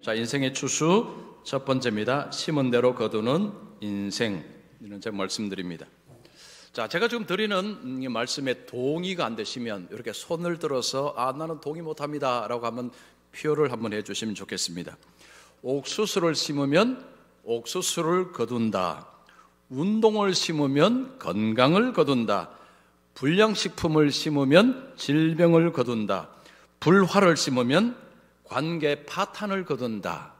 자, 인생의 추수 첫 번째입니다. 심은 대로 거두는 인생. 이런 제가 말씀드립니다. 자, 제가 지금 드리는 이 말씀에 동의가 안 되시면 이렇게 손을 들어서 나는 동의 못합니다 라고 한번 표를 한번 해주시면 좋겠습니다. 옥수수를 심으면 옥수수를 거둔다. 운동을 심으면 건강을 거둔다. 불량식품을 심으면 질병을 거둔다. 불화를 심으면 관계 파탄을 거둔다.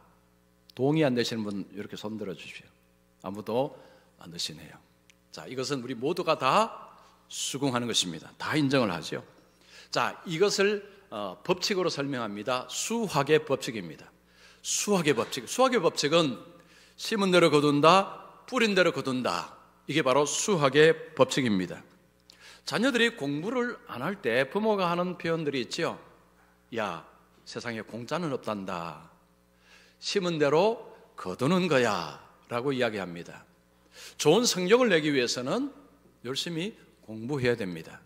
동의 안 되시는 분 이렇게 손 들어 주십시오. 아무도 안 드시네요. 자, 이것은 우리 모두가 다 수긍하는 것입니다. 다 인정을 하죠. 자, 이것을 법칙으로 설명합니다. 수학의 법칙입니다. 수학의 법칙. 수학의 법칙은 심은 대로 거둔다, 뿌린 대로 거둔다. 이게 바로 수학의 법칙입니다. 자녀들이 공부를 안 할 때 부모가 하는 표현들이 있죠. 야, 세상에 공짜는 없단다. 심은 대로 거두는 거야 라고 이야기합니다. 좋은 성적을 내기 위해서는 열심히 공부해야 됩니다.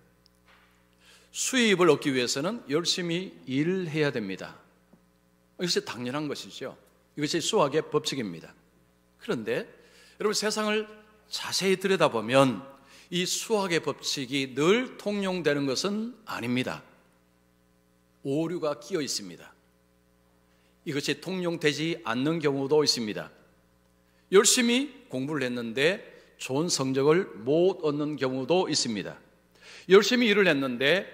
수입을 얻기 위해서는 열심히 일해야 됩니다. 이것이 당연한 것이죠. 이것이 수학의 법칙입니다. 그런데 여러분, 세상을 자세히 들여다보면 이 수학의 법칙이 늘 통용되는 것은 아닙니다. 오류가 끼어 있습니다. 이것이 통용되지 않는 경우도 있습니다. 열심히 공부를 했는데 좋은 성적을 못 얻는 경우도 있습니다. 열심히 일을 했는데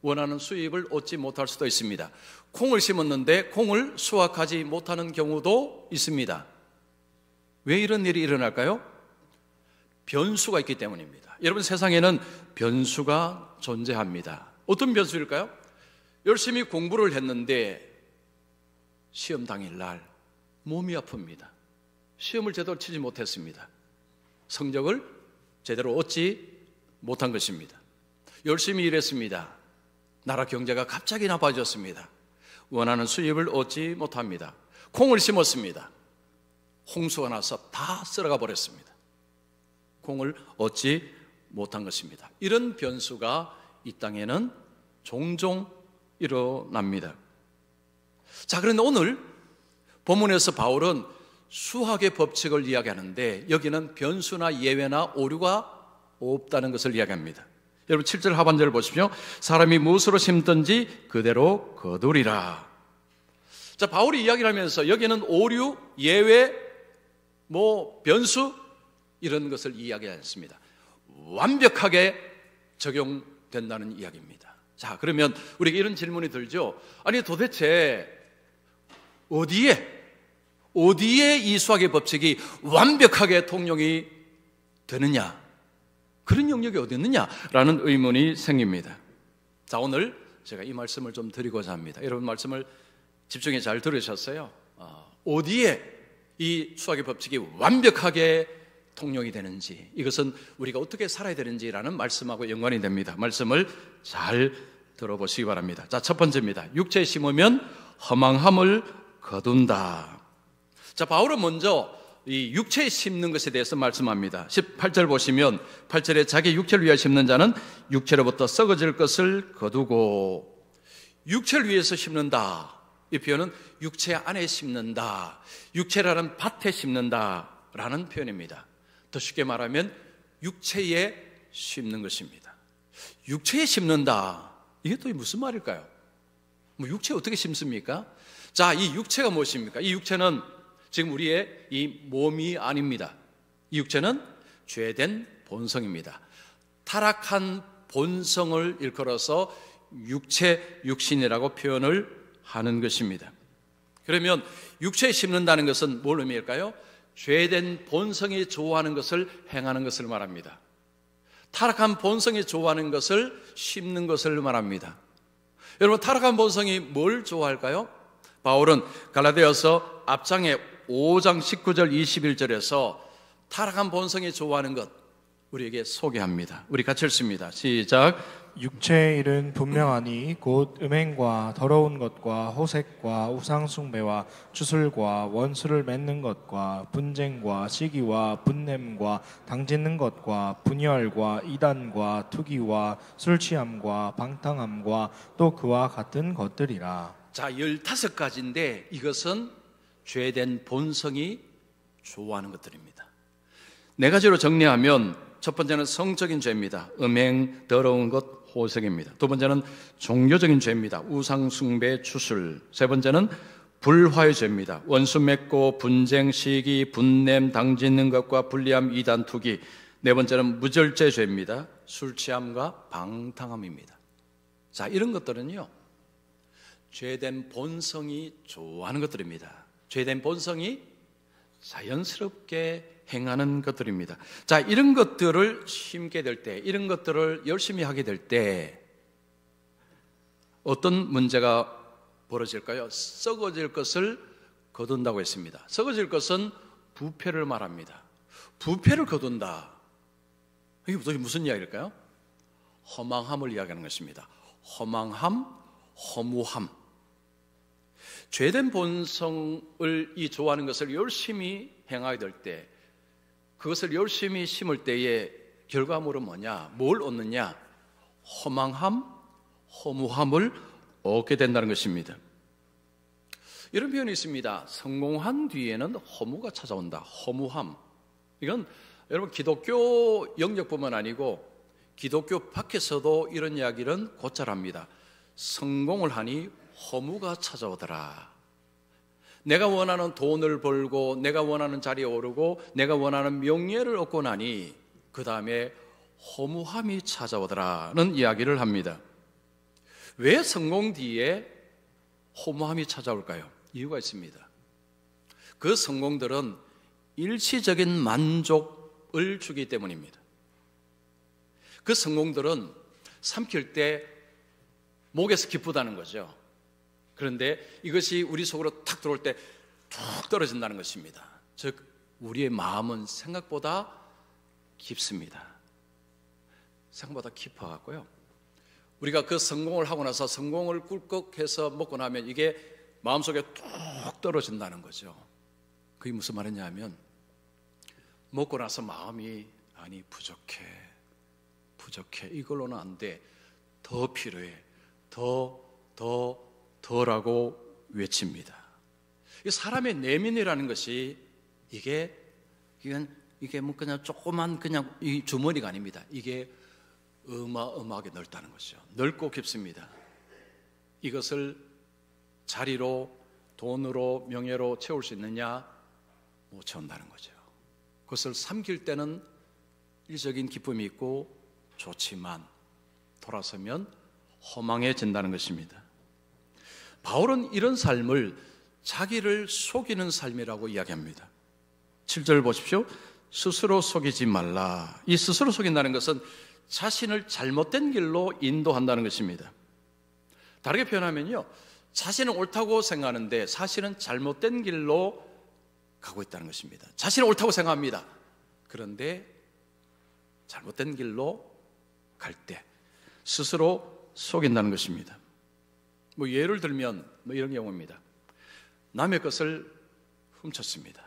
원하는 수입을 얻지 못할 수도 있습니다. 콩을 심었는데 콩을 수확하지 못하는 경우도 있습니다. 왜 이런 일이 일어날까요? 변수가 있기 때문입니다. 여러분, 세상에는 변수가 존재합니다. 어떤 변수일까요? 열심히 공부를 했는데 시험 당일날 몸이 아픕니다. 시험을 제대로 치지 못했습니다. 성적을 제대로 얻지 못한 것입니다. 열심히 일했습니다. 나라 경제가 갑자기 나빠졌습니다. 원하는 수입을 얻지 못합니다. 콩을 심었습니다. 홍수가 나서 다 썰어가 버렸습니다. 콩을 얻지 못한 것입니다. 이런 변수가 이 땅에는 종종 일어납니다. 자, 그런데 오늘 본문에서 바울은 수학의 법칙을 이야기하는데 여기는 변수나 예외나 오류가 없다는 것을 이야기합니다. 여러분, 7절 하반절을 보십시오. 사람이 무엇으로 심든지 그대로 거두리라. 자, 바울이 이야기를 하면서 여기는 오류, 예외, 변수 이런 것을 이야기하지 않습니다. 완벽하게 적용된다는 이야기입니다. 자, 그러면 우리가 이런 질문이 들죠. 아니, 도대체 어디에 이 수학의 법칙이 완벽하게 통용이 되느냐? 그런 영역이 어디 있느냐라는 의문이 생깁니다. 자, 오늘 제가 이 말씀을 좀 드리고자 합니다. 여러분, 말씀을 집중해 잘 들으셨어요? 어디에 이 수학의 법칙이 완벽하게 통용이 되는지, 이것은 우리가 어떻게 살아야 되는지라는 말씀하고 연관이 됩니다. 말씀을 잘 들어보시기 바랍니다. 자, 첫 번째입니다. 육체에 심으면 허망함을 거둔다. 자, 바울은 먼저 이 육체에 심는 것에 대해서 말씀합니다. 18절 보시면 8절에 자기 육체를 위하여 심는 자는 육체로부터 썩어질 것을 거두고, 육체를 위해서 심는다. 이 표현은 육체 안에 심는다, 육체라는 밭에 심는다 라는 표현입니다. 더 쉽게 말하면 육체에 심는 것입니다. 육체에 심는다, 이게 또 무슨 말일까요? 육체 어떻게 심습니까? 자, 이 육체가 무엇입니까? 이 육체는 지금 우리의 이 몸이 아닙니다. 이 육체는 죄된 본성입니다. 타락한 본성을 일컬어서 육신이라고 표현을 하는 것입니다. 그러면 육체에 심는다는 것은 뭘 의미할까요? 죄된 본성이 좋아하는 것을 행하는 것을 말합니다. 타락한 본성이 좋아하는 것을 심는 것을 말합니다. 여러분, 타락한 본성이 뭘 좋아할까요? 바울은 갈라디아서 앞장에 5장 19절 21절에서 타락한 본성이 좋아하는 것 우리에게 소개합니다. 우리 같이 읽습니다. 시작. 육체의 일은 분명하니 곧 음행과 더러운 것과 호색과 우상숭배와 주술과 원수를 맺는 것과 분쟁과 시기와 분냄과 당짓는 것과 분열과 이단과 투기와 술취함과 방탕함과 또 그와 같은 것들이라. 자, 15가지인데 이것은 죄된 본성이 좋아하는 것들입니다. 4가지로 정리하면 첫 번째는 성적인 죄입니다. 음행, 더러운 것, 호색입니다. 두 번째는 종교적인 죄입니다. 우상 숭배, 추술. 세 번째는 불화의 죄입니다. 원수 맺고 분쟁, 시기, 분냄, 당짓는 것과 불리함, 이단, 투기. 네 번째는 무절제 죄입니다. 술 취함과 방탕함입니다. 자, 이런 것들은요, 죄된 본성이 좋아하는 것들입니다. 죄된 본성이 자연스럽게 행하는 것들입니다. 자, 이런 것들을 심게 될 때, 이런 것들을 열심히 하게 될 때 어떤 문제가 벌어질까요? 썩어질 것을 거둔다고 했습니다. 썩어질 것은 부패를 말합니다. 부패를 거둔다. 이게 도대체 무슨 이야기일까요? 허망함을 이야기하는 것입니다. 허망함, 허무함. 죄된 본성을 좋아하는 것을 열심히 행하게 될 때, 그것을 열심히 심을 때의 결과물은 뭐냐? 뭘 얻느냐? 허망함, 허무함을 얻게 된다는 것입니다. 이런 표현이 있습니다. 성공한 뒤에는 허무가 찾아온다. 허무함. 이건 여러분 기독교 영역뿐만 아니고 기독교 밖에서도 이런 이야기는 곧잘 합니다. 성공을 하니 허무가 찾아오더라. 내가 원하는 돈을 벌고 내가 원하는 자리에 오르고 내가 원하는 명예를 얻고 나니 그 다음에 허무함이 찾아오더라는 이야기를 합니다. 왜 성공 뒤에 허무함이 찾아올까요? 이유가 있습니다. 그 성공들은 일시적인 만족을 주기 때문입니다. 그 성공들은 삼킬 때 목에서 기쁘다는 거죠. 그런데 이것이 우리 속으로 탁 들어올 때 툭 떨어진다는 것입니다. 즉 우리의 마음은 생각보다 깊습니다. 생각보다 깊어갖고요, 우리가 그 성공을 하고 나서 성공을 꿀꺽해서 먹고 나면 이게 마음속에 툭 떨어진다는 거죠. 그게 무슨 말이냐 하면 먹고 나서 마음이 아니 부족해 이걸로는 안 돼, 더 필요해, 더라고 외칩니다. 이 사람의 내면이라는 것이 이게 뭐 그냥 조그만 그냥 이 주머니가 아닙니다. 이게 어마어마하게 넓다는 것이죠. 넓고 깊습니다. 이것을 자리로, 돈으로, 명예로 채울 수 있느냐? 못 채운다는 거죠. 그것을 삼킬 때는 일적인 기쁨이 있고 좋지만 돌아서면 허망해진다는 것입니다. 바울은 이런 삶을 자기를 속이는 삶이라고 이야기합니다. 7절 보십시오. 스스로 속이지 말라. 이 스스로 속인다는 것은 자신을 잘못된 길로 인도한다는 것입니다. 다르게 표현하면요, 자신은 옳다고 생각하는데 사실은 잘못된 길로 가고 있다는 것입니다. 자신은 옳다고 생각합니다. 그런데 잘못된 길로 갈 때 스스로 속인다는 것입니다. 뭐 예를 들면 뭐 이런 경우입니다. 남의 것을 훔쳤습니다.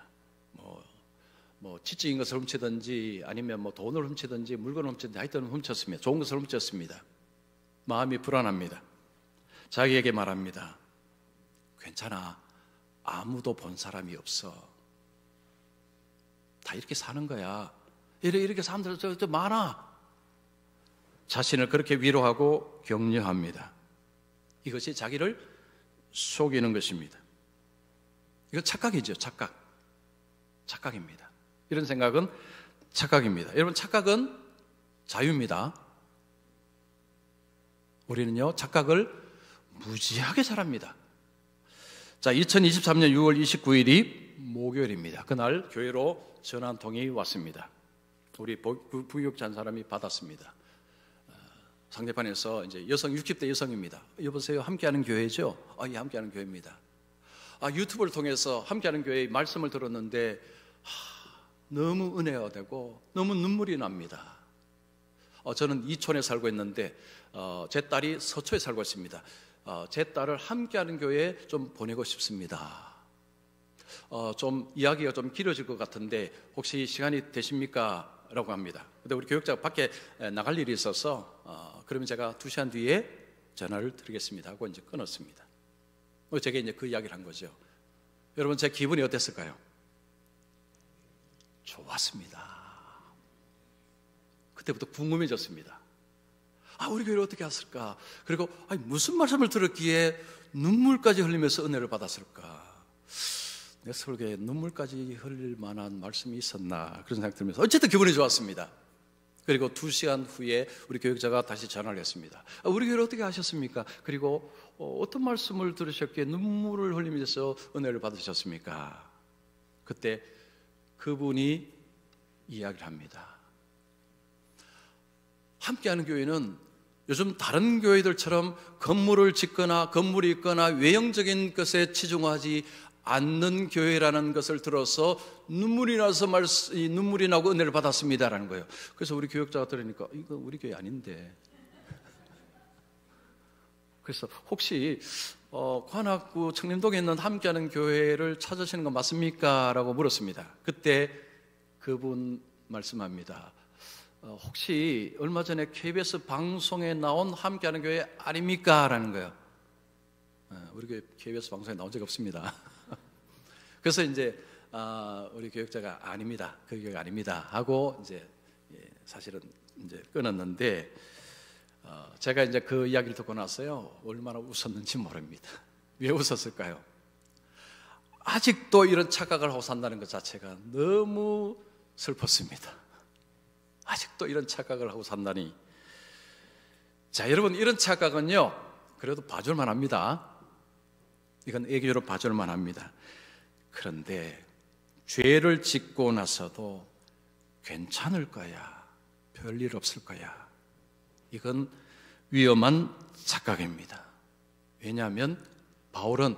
뭐 지적인 것을 훔치든지 아니면 뭐 돈을 훔치든지 물건을 훔치든지 하여튼 훔쳤습니다. 좋은 것을 훔쳤습니다. 마음이 불안합니다. 자기에게 말합니다. 괜찮아. 아무도 본 사람이 없어. 다 이렇게 사는 거야. 이렇게 사람들 저 많아. 자신을 그렇게 위로하고 격려합니다. 이것이 자기를 속이는 것입니다. 이거 착각이죠. 착각입니다. 이런 생각은 착각입니다. 여러분, 착각은 자유입니다. 우리는요, 착각을 무지하게 잘합니다. 자, 2023년 6월 29일이 목요일입니다. 그날 교회로 전화 한 통이 왔습니다. 우리 부교육자 한 사람이 받았습니다. 상대편에서 이제 60대 여성입니다. 여보세요, 함께하는 교회죠? 예, 함께하는 교회입니다. 유튜브를 통해서 함께하는 교회의 말씀을 들었는데 너무 은혜가 되고 너무 눈물이 납니다. 저는 이촌에 살고 있는데 제 딸이 서초에 살고 있습니다. 제 딸을 함께하는 교회에 좀 보내고 싶습니다. 좀 이야기가 좀 길어질 것 같은데 혹시 시간이 되십니까? 라고 합니다. 근데 우리 교육자가 밖에 나갈 일이 있어서 그러면 제가 2시간 뒤에 전화를 드리겠습니다 하고 이제 끊었습니다. 제게 이제 그 이야기를 한 거죠. 여러분, 제 기분이 어땠을까요? 좋았습니다. 그때부터 궁금해졌습니다. 우리 교회를 어떻게 했을까? 그리고 무슨 말씀을 들었기에 눈물까지 흘리면서 은혜를 받았을까? 내 설교에 눈물까지 흘릴 만한 말씀이 있었나? 그런 생각 들면서 어쨌든 기분이 좋았습니다. 그리고 2시간 후에 우리 교육자가 다시 전화를 했습니다. 우리 교회를 어떻게 하셨습니까? 그리고 어떤 말씀을 들으셨기에 눈물을 흘리면서 은혜를 받으셨습니까? 그때 그분이 이야기를 합니다. 함께하는 교회는 요즘 다른 교회들처럼 건물을 짓거나 건물이 있거나 외형적인 것에 치중하지 않는 교회라는 것을 들어서 눈물이 나고 은혜를 받았습니다라는 거예요. 그래서 우리 교육자가 들으니까 이거 우리 교회 아닌데. 그래서 혹시 관악구 청림동에 있는 함께하는 교회를 찾으시는 건 맞습니까? 라고 물었습니다. 그때 그분 말씀합니다. 혹시 얼마 전에 KBS 방송에 나온 함께하는 교회 아닙니까? 라는 거예요. 우리 교회 KBS 방송에 나온 적이 없습니다. 그래서 이제 우리 교육자가 아닙니다. 그 교회가 아닙니다. 하고 이제 사실은 이제 끊었는데 제가 이제 그 이야기를 듣고 나서요 얼마나 웃었는지 모릅니다. 왜 웃었을까요? 아직도 이런 착각을 하고 산다는 것 자체가 너무 슬펐습니다. 아직도 이런 착각을 하고 산다니. 자, 여러분, 이런 착각은요 그래도 봐줄만 합니다. 이건 애교로 봐줄만 합니다. 그런데 죄를 짓고 나서도 괜찮을 거야, 별일 없을 거야, 이건 위험한 착각입니다. 왜냐하면 바울은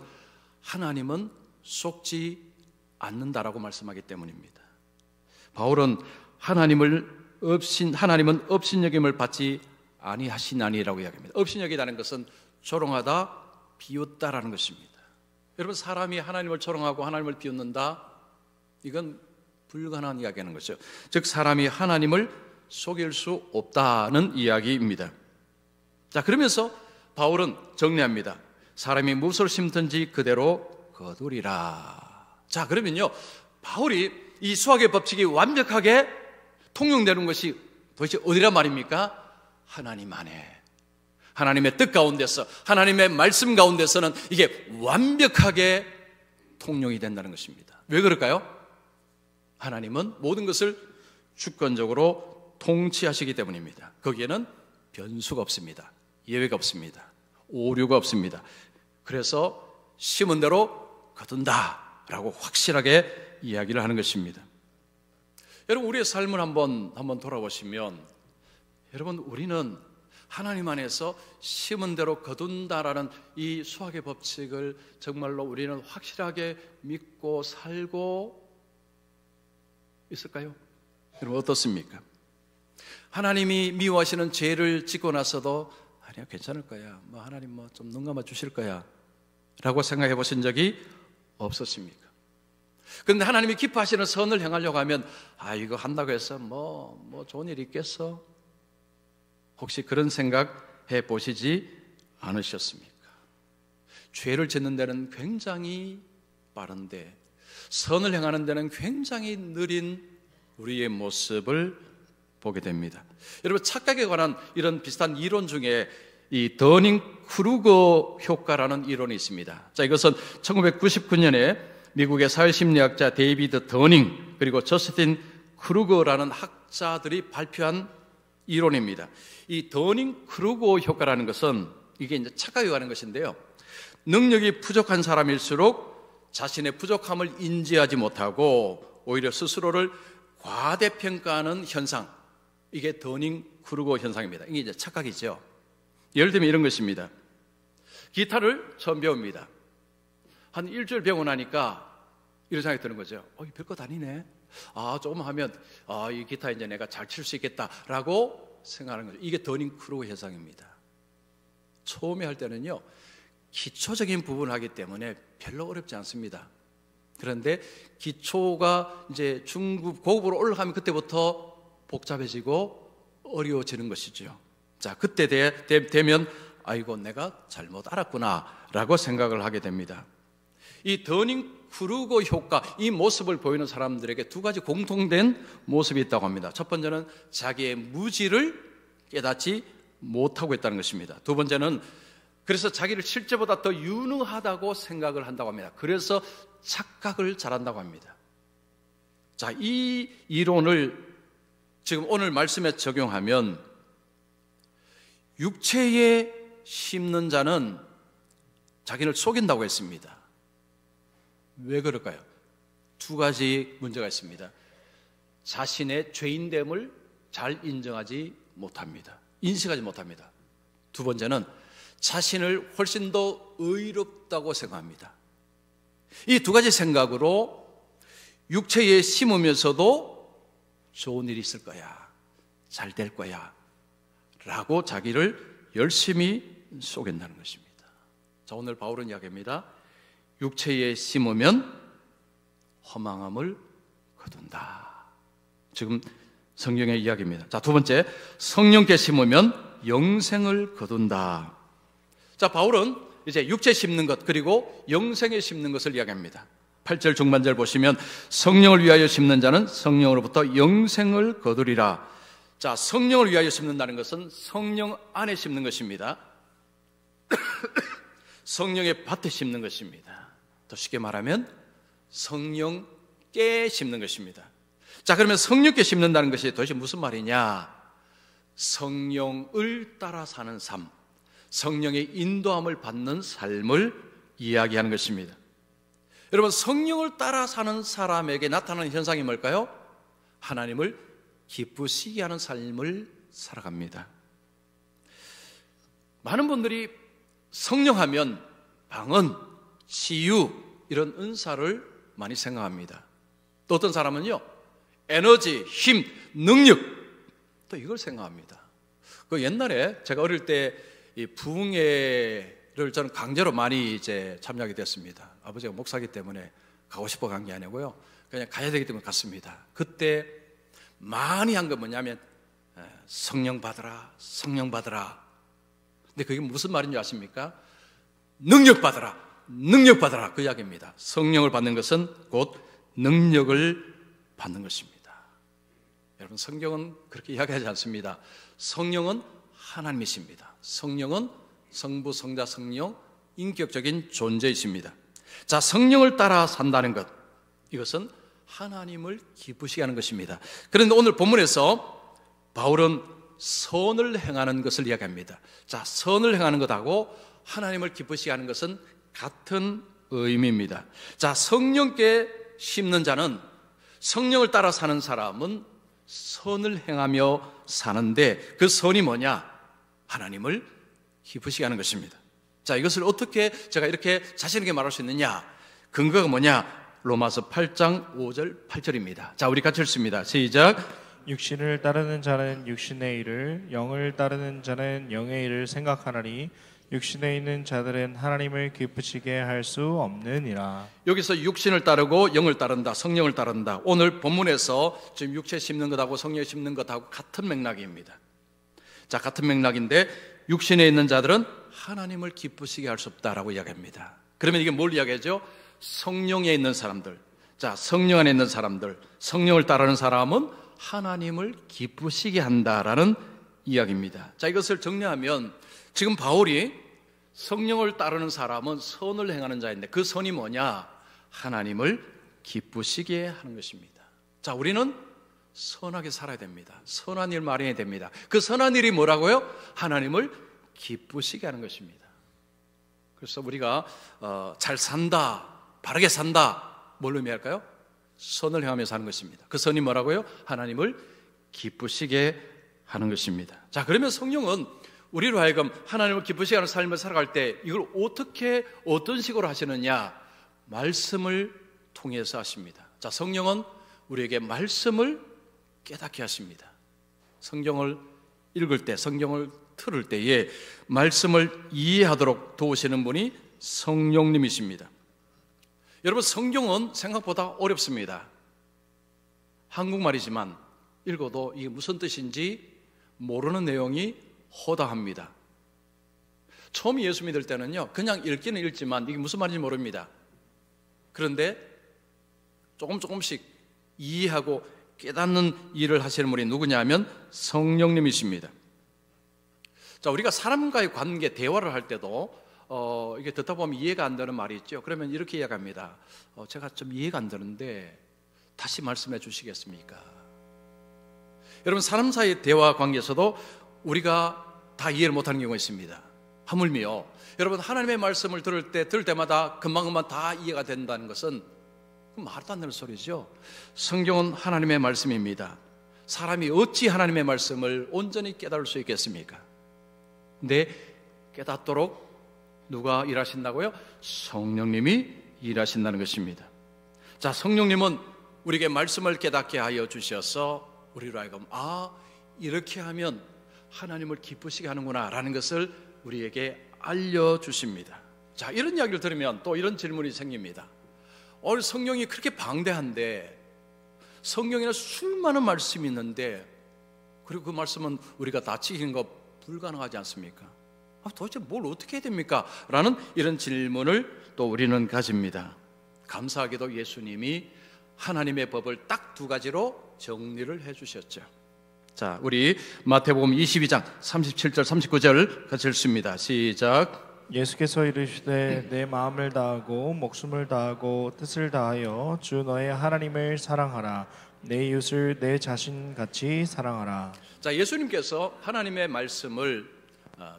하나님은 속지 않는다라고 말씀하기 때문입니다. 바울은 하나님은 업신여김을 받지 아니하시나니라고 이야기합니다. 업신여기다는 것은 조롱하다, 비웃다라는 것입니다. 여러분, 사람이 하나님을 조롱하고 하나님을 비웃는다, 이건 불가능한 이야기하는 거죠. 즉 사람이 하나님을 속일 수 없다는 이야기입니다. 자, 그러면서 바울은 정리합니다. 사람이 무엇을 심든지 그대로 거두리라. 자, 그러면요 바울이 이 수학의 법칙이 완벽하게 통용되는 것이 도대체 어디란 말입니까? 하나님 안에, 하나님의 뜻 가운데서, 하나님의 말씀 가운데서는 이게 완벽하게 통용이 된다는 것입니다. 왜 그럴까요? 하나님은 모든 것을 주권적으로 통치하시기 때문입니다. 거기에는 변수가 없습니다. 예외가 없습니다. 오류가 없습니다. 그래서 심은 대로 거둔다라고 확실하게 이야기를 하는 것입니다. 여러분, 우리의 삶을 한번 돌아보시면 여러분, 우리는 하나님 안에서 심은 대로 거둔다라는 이 수학의 법칙을 정말로 우리는 확실하게 믿고 살고 있을까요? 여러분, 어떻습니까? 하나님이 미워하시는 죄를 짓고 나서도 아니야, 괜찮을 거야, 하나님 좀 눈 감아 주실 거야 라고 생각해 보신 적이 없었습니까? 그런데 하나님이 기뻐하시는 선을 행하려고 하면 이거 한다고 해서 뭐 좋은 일이 있겠어? 혹시 그런 생각 해 보시지 않으셨습니까? 죄를 짓는 데는 굉장히 빠른데 선을 행하는 데는 굉장히 느린 우리의 모습을 보게 됩니다. 여러분, 착각에 관한 이런 비슷한 이론 중에 이 더닝크루거 효과라는 이론이 있습니다. 자, 이것은 1999년에 미국의 사회심리학자 데이비드 더닝 그리고 저스틴 크루거라는 학자들이 발표한 이론입니다. 이 더닝크루거 효과라는 것은 이게 이제 착각에 관한 것인데요. 능력이 부족한 사람일수록 자신의 부족함을 인지하지 못하고 오히려 스스로를 과대평가하는 현상, 이게 더닝크루거 현상입니다. 이게 이제 착각이죠. 예를 들면 이런 것입니다. 기타를 처음 배웁니다. 한 일주일 배우고 나니까 이런 생각이 드는 거죠. 별것 아니네. 조금 하면 이 기타 이제 내가 잘 칠 수 있겠다라고 생각하는 거죠. 이게 더닝크루거 현상입니다. 처음에 할 때는요 기초적인 부분을 하기 때문에 별로 어렵지 않습니다. 그런데 기초가 이제 중급, 고급으로 올라가면 그때부터 복잡해지고 어려워지는 것이죠. 자, 그때 되면 아이고 내가 잘못 알았구나라고 생각을 하게 됩니다. 이 더닝크루거 효과, 이 모습을 보이는 사람들에게 두 가지 공통된 모습이 있다고 합니다. 첫 번째는 자기의 무지를 깨닫지 못하고 있다는 것입니다. 두 번째는 그래서 자기를 실제보다 더 유능하다고 생각을 한다고 합니다. 그래서 착각을 잘한다고 합니다. 자, 이 이론을 지금 오늘 말씀에 적용하면 육체에 심는 자는 자기를 속인다고 했습니다. 왜 그럴까요? 두 가지 문제가 있습니다. 자신의 죄인됨을 잘 인정하지 못합니다. 인식하지 못합니다. 두 번째는 자신을 훨씬 더 의롭다고 생각합니다. 이 두 가지 생각으로 육체에 심으면서도 좋은 일이 있을 거야, 잘 될 거야 라고 자기를 열심히 속인다는 것입니다. 자, 오늘 바울은 이야기합니다. 육체에 심으면 허망함을 거둔다. 지금 성경의 이야기입니다. 자, 두 번째, 성령께 심으면 영생을 거둔다. 자, 바울은 이제 육체에 심는 것 그리고 영생에 심는 것을 이야기합니다. 8절 중반절 보시면 성령을 위하여 심는 자는 성령으로부터 영생을 거두리라. 자, 성령을 위하여 심는다는 것은 성령 안에 심는 것입니다. 성령의 밭에 심는 것입니다. 더 쉽게 말하면 성령께 심는 것입니다. 자, 그러면 성령께 심는다는 것이 도대체 무슨 말이냐? 성령을 따라 사는 삶, 성령의 인도함을 받는 삶을 이야기하는 것입니다. 여러분, 성령을 따라 사는 사람에게 나타나는 현상이 뭘까요? 하나님을 기쁘시게 하는 삶을 살아갑니다. 많은 분들이 성령하면 방언, 치유 이런 은사를 많이 생각합니다. 또 어떤 사람은요, 에너지, 힘, 능력 또 이걸 생각합니다. 그 옛날에 제가 어릴 때 이 부흥회를 저는 강제로 많이 이제 참여하게 됐습니다. 아버지가 목사기 때문에 가고 싶어 간 게 아니고요, 그냥 가야 되기 때문에 갔습니다. 그때 많이 한 건 뭐냐면 성령 받으라, 성령 받으라. 근데 그게 무슨 말인지 아십니까? 능력 받으라, 능력 받으라, 그 이야기입니다. 성령을 받는 것은 곧 능력을 받는 것입니다. 여러분, 성경은 그렇게 이야기하지 않습니다. 성령은 하나님이십니다. 성령은 성부, 성자, 성령 인격적인 존재이십니다. 자, 성령을 따라 산다는 것, 이것은 하나님을 기쁘시게 하는 것입니다. 그런데 오늘 본문에서 바울은 선을 행하는 것을 이야기합니다. 자, 선을 행하는 것하고 하나님을 기쁘시게 하는 것은 같은 의미입니다. 자, 성령께 심는 자는, 성령을 따라 사는 사람은 선을 행하며 사는데 그 선이 뭐냐? 하나님을 기쁘시게 하는 것입니다. 자, 이것을 어떻게 제가 이렇게 자신 있게 말할 수 있느냐? 근거가 뭐냐? 로마서 8장 5절 8절입니다. 자, 우리 같이 읽습니다. 시작. 육신을 따르는 자는 육신의 일을, 영을 따르는 자는 영의 일을 생각하나니 육신에 있는 자들은 하나님을 기쁘시게 할 수 없느니라. 여기서 육신을 따르고 영을 따른다, 성령을 따른다. 오늘 본문에서 지금 육체 심는 것하고 성령 심는 것하고 같은 맥락입니다. 자, 같은 맥락인데 육신에 있는 자들은 하나님을 기쁘시게 할 수 없다라고 이야기합니다. 그러면 이게 뭘 이야기하죠? 성령에 있는 사람들, 자, 성령 안에 있는 사람들, 성령을 따르는 사람은 하나님을 기쁘시게 한다라는 이야기입니다. 자, 이것을 정리하면 지금 바울이 성령을 따르는 사람은 선을 행하는 자인데 그 선이 뭐냐? 하나님을 기쁘시게 하는 것입니다. 자, 우리는 선하게 살아야 됩니다. 선한 일 마련해야 됩니다. 그 선한 일이 뭐라고요? 하나님을 기쁘시게 하는 것입니다. 그래서 우리가 잘 산다, 바르게 산다, 뭘 의미할까요? 선을 행하며 사는 것입니다. 그 선이 뭐라고요? 하나님을 기쁘시게 하는 것입니다. 자, 그러면 성령은 우리로 하여금 하나님을 기쁘시게 하는 삶을 살아갈 때 이걸 어떻게, 어떤 식으로 하시느냐? 말씀을 통해서 하십니다. 자, 성령은 우리에게 말씀을 깨닫게 하십니다. 성경을 읽을 때, 성경을 틀을 때에 말씀을 이해하도록 도우시는 분이 성령님이십니다. 여러분, 성경은 생각보다 어렵습니다. 한국말이지만 읽어도 이게 무슨 뜻인지 모르는 내용이 허다합니다. 처음 예수 믿을 때는요, 그냥 읽기는 읽지만 이게 무슨 말인지 모릅니다. 그런데 조금씩 이해하고 깨닫는 일을 하시는 분이 누구냐 하면 성령님이십니다. 자, 우리가 사람과의 관계, 대화를 할 때도 이게 듣다 보면 이해가 안 되는 말이 있죠. 그러면 이렇게 이야기합니다. 제가 좀 이해가 안 되는데 다시 말씀해 주시겠습니까? 여러분, 사람 사이의 대화 관계에서도 우리가 다 이해를 못하는 경우가 있습니다. 하물며 여러분, 하나님의 말씀을 들을 때마다 금방금방 다 이해가 된다는 것은 말도 안 되는 소리죠. 성경은 하나님의 말씀입니다. 사람이 어찌 하나님의 말씀을 온전히 깨달을 수 있겠습니까? 근데 깨닫도록 누가 일하신다고요? 성령님이 일하신다는 것입니다. 자, 성령님은 우리에게 말씀을 깨닫게 하여 주셔서 우리로 하여금 이렇게 하면 하나님을 기쁘시게 하는구나 라는 것을 우리에게 알려주십니다. 자, 이런 이야기를 들으면 또 이런 질문이 생깁니다. 성경이 그렇게 방대한데, 성경에는 수많은 말씀이 있는데, 그리고 그 말씀은 우리가 다 지키는 거 불가능하지 않습니까? 도대체 뭘 어떻게 해야 됩니까? 라는 이런 질문을 또 우리는 가집니다. 감사하게도 예수님이 하나님의 법을 딱 두 가지로 정리를 해주셨죠. 자, 우리 마태복음 22장 37절 39절 같이 읽습니다. 시작. 예수께서 이르시되 내 마음을 다하고 목숨을 다하고 뜻을 다하여 주 너의 하나님을 사랑하라. 내 이웃을 내 자신같이 사랑하라. 자, 예수님께서 하나님의 말씀을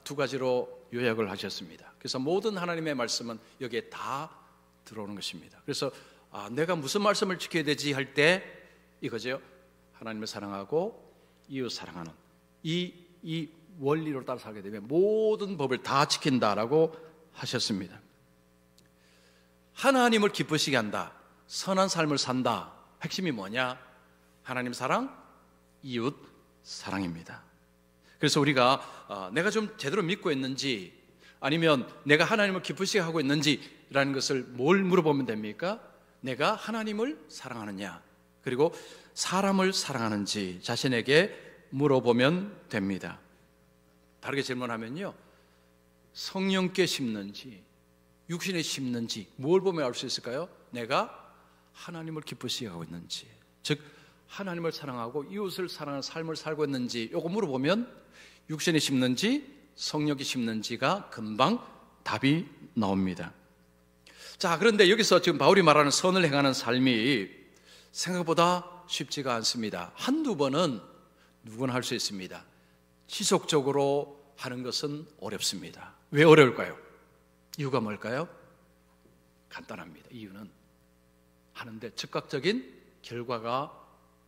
두 가지로 요약을 하셨습니다. 그래서 모든 하나님의 말씀은 여기에 다 들어오는 것입니다. 그래서 내가 무슨 말씀을 지켜야 되지 할 때 이거죠. 하나님을 사랑하고 이웃 사랑하는 이 원리로 따라 살게 되면 모든 법을 다 지킨다라고 하셨습니다. 하나님을 기쁘시게 한다, 선한 삶을 산다. 핵심이 뭐냐? 하나님 사랑, 이웃 사랑입니다. 그래서 우리가 내가 좀 제대로 믿고 있는지, 아니면 내가 하나님을 기쁘시게 하고 있는지라는 것을 뭘 물어보면 됩니까? 내가 하나님을 사랑하느냐, 그리고 사람을 사랑하는지 자신에게 물어보면 됩니다. 다르게 질문하면요, 성령께 심는지 육신에 심는지 뭘 보면 알 수 있을까요? 내가 하나님을 기쁘시게 하고 있는지, 즉 하나님을 사랑하고 이웃을 사랑하는 삶을 살고 있는지, 요거 물어보면 육신에 심는지 성령이 심는지가 금방 답이 나옵니다. 자, 그런데 여기서 지금 바울이 말하는 선을 행하는 삶이 생각보다 쉽지가 않습니다. 한두 번은 누구나 할 수 있습니다. 지속적으로 하는 것은 어렵습니다. 왜 어려울까요? 이유가 뭘까요? 간단합니다. 이유는 하는데 즉각적인 결과가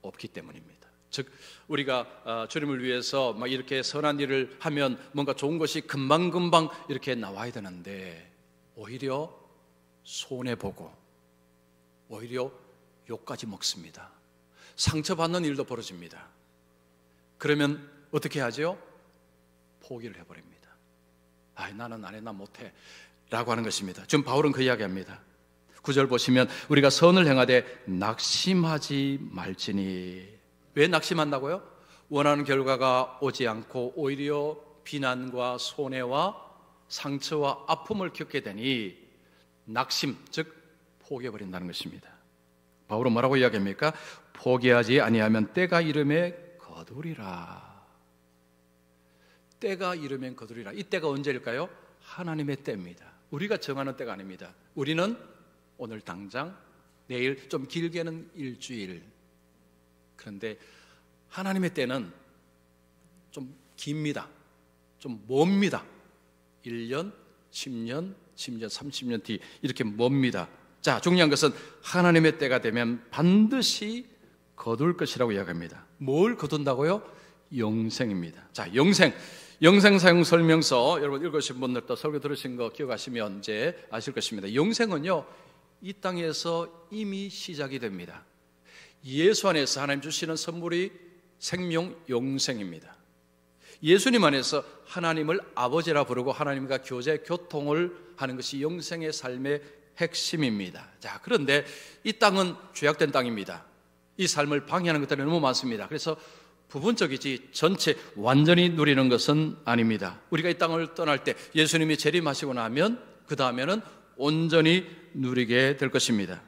없기 때문입니다. 즉, 우리가 주님을 위해서 막 이렇게 선한 일을 하면 뭔가 좋은 것이 금방금방 이렇게 나와야 되는데, 오히려 손해보고 오히려 욕까지 먹습니다. 상처받는 일도 벌어집니다. 그러면 어떻게 하죠? 포기를 해버립니다. 나는 안 해, 나 못해 라고 하는 것입니다. 지금 바울은 그 이야기합니다. 9절 보시면 우리가 선을 행하되 낙심하지 말지니. 왜 낙심한다고요? 원하는 결과가 오지 않고 오히려 비난과 손해와 상처와 아픔을 겪게 되니 낙심, 즉 포기해버린다는 것입니다. 바울은 뭐라고 이야기합니까? 포기하지 아니하면 때가 이름에 거두리라. 때가 이르면 거두리라. 이 때가 언제일까요? 하나님의 때입니다. 우리가 정하는 때가 아닙니다. 우리는 오늘 당장, 내일, 좀 길게는 일주일. 그런데 하나님의 때는 좀 깁니다. 좀 멉니다. 1년, 10년, 심지어 30년 뒤 이렇게 멉니다. 자, 중요한 것은 하나님의 때가 되면 반드시 거둘 것이라고 이야기합니다. 뭘 거둔다고요? 영생입니다. 자, 영생 사용 설명서 여러분 읽으신 분들도 설교 들으신 거 기억하시면 이제 아실 것입니다. 영생은요, 이 땅에서 이미 시작이 됩니다. 예수 안에서 하나님 주시는 선물이 생명 영생입니다. 예수님 안에서 하나님을 아버지라 부르고 하나님과 교제, 교통을 하는 것이 영생의 삶의 핵심입니다. 자, 그런데 이 땅은 죄악된 땅입니다. 이 삶을 방해하는 것들이 너무 많습니다. 그래서 부분적이지 전체 완전히 누리는 것은 아닙니다. 우리가 이 땅을 떠날 때 예수님이 재림하시고 나면 그 다음에는 온전히 누리게 될 것입니다.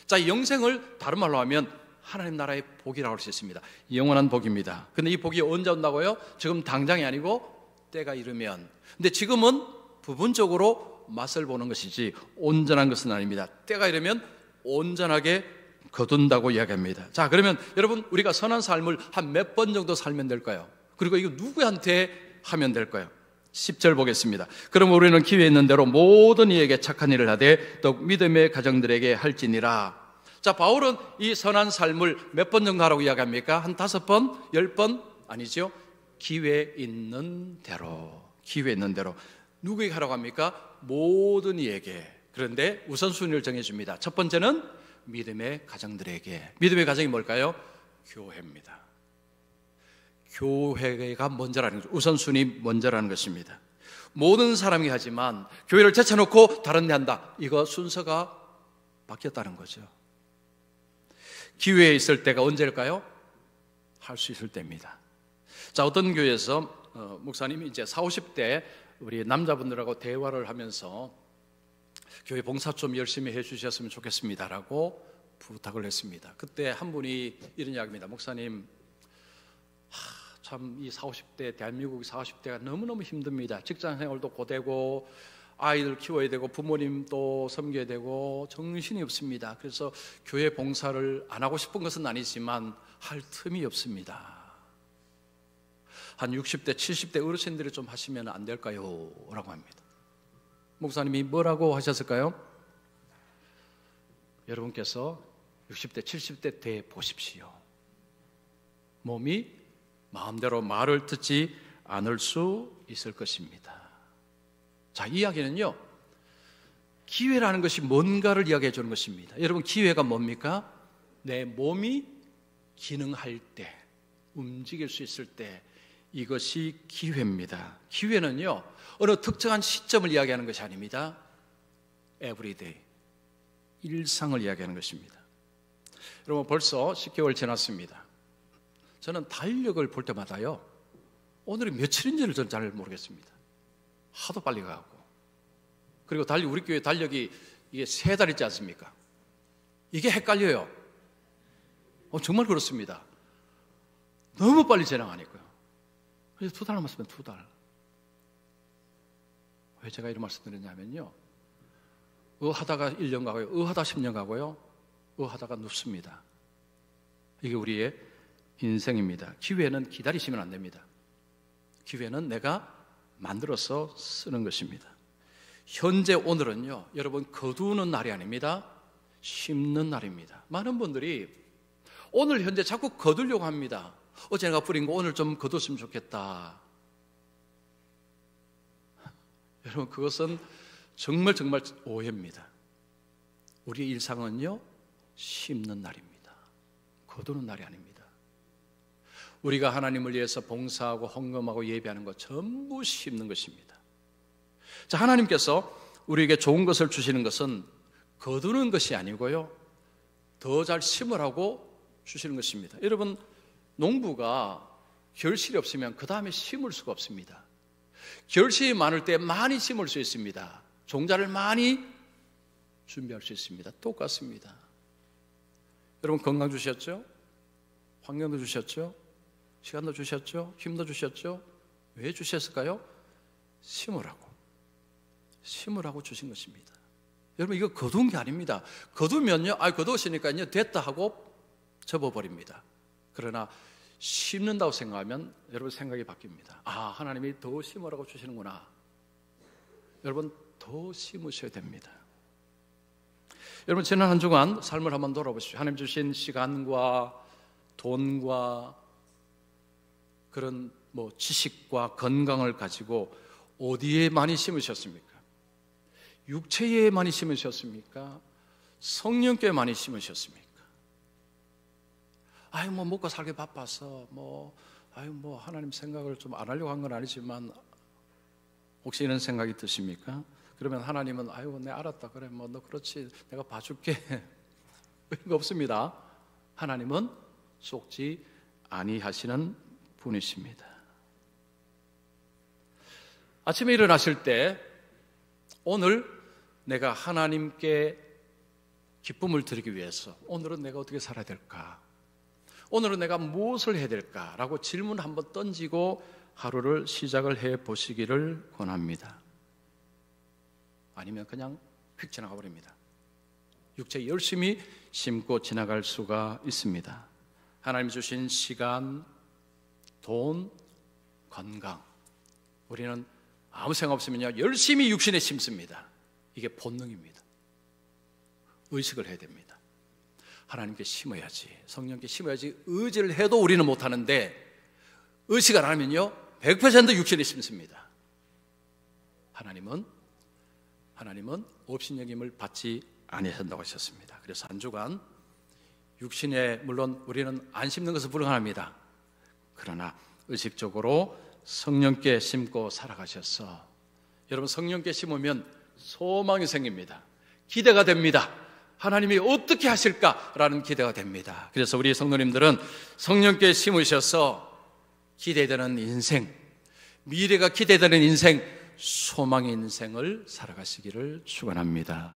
자, 이 영생을 다른 말로 하면 하나님 나라의 복이라고 할 수 있습니다. 영원한 복입니다. 근데 이 복이 언제 온다고요? 지금 당장이 아니고 때가 이르면. 근데 지금은 부분적으로 맛을 보는 것이지 온전한 것은 아닙니다. 때가 이르면 온전하게 거둔다고 이야기합니다. 자, 그러면 여러분, 우리가 선한 삶을 한 몇 번 정도 살면 될까요? 그리고 이거 누구한테 하면 될까요? 10절 보겠습니다. 그럼 우리는 기회 있는 대로 모든 이에게 착한 일을 하되 더욱 믿음의 가정들에게 할지니라. 자, 바울은 이 선한 삶을 몇 번 정도 하라고 이야기합니까? 한 5번? 10번? 아니죠. 기회 있는 대로. 기회 있는 대로. 누구에게 하라고 합니까? 모든 이에게. 그런데 우선순위를 정해줍니다. 첫 번째는 믿음의 가정들에게. 믿음의 가정이 뭘까요? 교회입니다. 교회가 먼저라는 거죠. 우선순위 먼저라는 것입니다. 모든 사람이 하지만 교회를 제쳐놓고 다른 데 한다. 이거 순서가 바뀌었다는 거죠. 기회에 있을 때가 언제일까요? 할 수 있을 때입니다. 자, 어떤 교회에서 목사님이 이제 40, 50대 우리 남자분들하고 대화를 하면서 교회 봉사 좀 열심히 해주셨으면 좋겠습니다라고 부탁을 했습니다. 그때 한 분이 이런 이야기입니다. 목사님, 참 이 40, 50대 대한민국 40, 50대가 너무너무 힘듭니다. 직장 생활도 고되고 아이들 키워야 되고 부모님도 섬겨야 되고 정신이 없습니다. 그래서 교회 봉사를 안 하고 싶은 것은 아니지만 할 틈이 없습니다. 한 60대, 70대 어르신들이 좀 하시면 안 될까요? 라고 합니다. 목사님이 뭐라고 하셨을까요? 여러분께서 60대, 70대 돼 보십시오. 몸이 마음대로 말을 듣지 않을 수 있을 것입니다. 자, 이 이야기는요, 기회라는 것이 뭔가를 이야기해 주는 것입니다. 여러분, 기회가 뭡니까? 내 몸이 기능할 때, 움직일 수 있을 때, 이것이 기회입니다. 기회는요, 어느 특정한 시점을 이야기하는 것이 아닙니다. everyday, 일상을 이야기하는 것입니다. 여러분, 벌써 10개월 지났습니다. 저는 달력을 볼 때마다요, 오늘이 며칠인지를 저는 잘 모르겠습니다. 하도 빨리 가고. 그리고 우리 교회 달력이 이게 3달 있지 않습니까? 이게 헷갈려요. 정말 그렇습니다. 너무 빨리 지나가니까요. 그래서 2달 남았으면 2달. 왜 제가 이런 말씀 드렸냐면요, 하다가 1년 가고요, 하다가 10년 가고요, 하다가 눕습니다. 이게 우리의 인생입니다. 기회는 기다리시면 안 됩니다. 기회는 내가 만들어서 쓰는 것입니다. 현재 오늘은요, 여러분, 거두는 날이 아닙니다. 심는 날입니다. 많은 분들이 오늘 현재 자꾸 거두려고 합니다. 어제 내가 뿌린 거 오늘 좀 거뒀으면 좋겠다. 여러분, 그것은 정말 오해입니다. 우리의 일상은요, 심는 날입니다. 거두는 날이 아닙니다. 우리가 하나님을 위해서 봉사하고 헌금하고 예배하는 것 전부 심는 것입니다. 자, 하나님께서 우리에게 좋은 것을 주시는 것은 거두는 것이 아니고요, 더 잘 심으라고 주시는 것입니다. 여러분, 농부가 결실이 없으면 그 다음에 심을 수가 없습니다. 결실이 많을 때 많이 심을 수 있습니다. 종자를 많이 준비할 수 있습니다. 똑같습니다. 여러분, 건강 주셨죠? 환경도 주셨죠? 시간도 주셨죠? 힘도 주셨죠? 왜 주셨을까요? 심으라고 주신 것입니다. 여러분, 이거 거둔 게 아닙니다. 거두면요, 거두었으니까요, 됐다 하고 접어버립니다. 그러나 심는다고 생각하면 여러분 생각이 바뀝니다. 하나님이 더 심으라고 주시는구나. 여러분, 더 심으셔야 됩니다. 여러분, 지난 한 주간 삶을 한번 돌아보십시오. 하나님 주신 시간과 돈과 그런 지식과 건강을 가지고 어디에 많이 심으셨습니까? 육체에 많이 심으셨습니까? 성령께 많이 심으셨습니까? 먹고 살기 바빠서 하나님 생각을 좀 안 하려고 한 건 아니지만 혹시 이런 생각이 드십니까? 그러면 하나님은 내 알았다, 그래 너 그렇지, 내가 봐줄게. 그런 거 없습니다. 하나님은 속지 아니하시는 분이십니다. 아침에 일어나실 때 오늘 내가 하나님께 기쁨을 드리기 위해서 오늘은 내가 어떻게 살아야 될까? 오늘은 내가 무엇을 해야 될까라고 질문 한번 던지고 하루를 시작을 해 보시기를 권합니다. 아니면 그냥 휙 지나가 버립니다. 육체 열심히 심고 지나갈 수가 있습니다. 하나님 주신 시간, 돈, 건강, 우리는 아무 생각 없으면요 열심히 육신에 심습니다. 이게 본능입니다. 의식을 해야 됩니다. 하나님께 심어야지, 성령께 심어야지 의지를 해도 우리는 못하는데 의식을 안 하면요 100% 육신에 심습니다. 하나님은 업신여김을 받지 아니하신다고 하셨습니다. 그래서 한 주간 육신에 물론 우리는 안 심는 것은 불가능합니다. 그러나 의식적으로 성령께 심고 살아가셔서 여러분 성령께 심으면 소망이 생깁니다. 기대가 됩니다. 하나님이 어떻게 하실까라는 기대가 됩니다. 그래서 우리 성도님들은 성령께 심으셔서 기대되는 인생, 미래가 기대되는 인생, 소망의 인생을 살아가시기를 축원합니다.